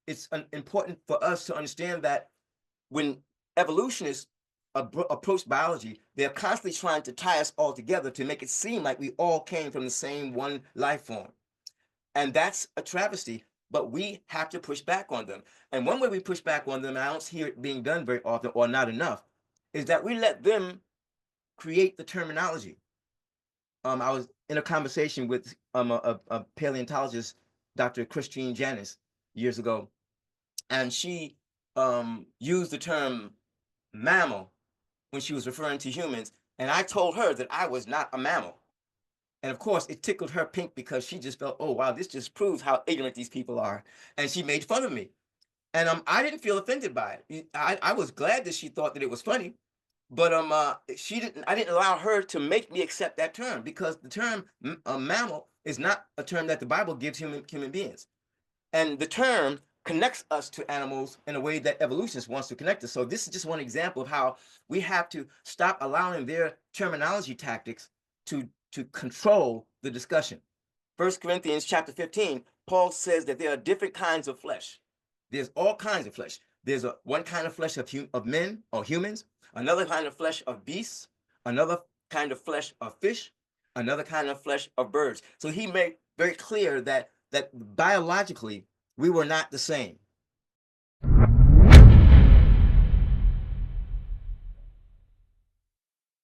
it's important for us to understand that when evolutionists approach biology, they're constantly trying to tie us all together to make it seem like we all came from the same one life form. And that's a travesty, but we have to push back on them. And one way we push back on them, and I don't hear it being done very often or not enough, is that we let them create the terminology. I was in a conversation with a paleontologist, Dr. Christine Janis, years ago, and she used the term mammal when she was referring to humans, and I told her that I was not a mammal. And of course, it tickled her pink because she just felt, oh wow, this just proves how ignorant these people are, and she made fun of me. And I didn't feel offended by it. I was glad that she thought that it was funny, but she didn't. I didn't allow her to make me accept that term because the term mammal is not a term that the Bible gives human beings, and the term connects us to animals in a way that evolutionists wants to connect us. So this is just one example of how we have to stop allowing their terminology tactics to control the discussion. 1 Corinthians chapter 15, Paul says that there are different kinds of flesh. There's all kinds of flesh. There's one kind of flesh of men or humans, another kind of flesh of beasts, another kind of flesh of fish, another kind of flesh of birds. So he made very clear that biologically we were not the same.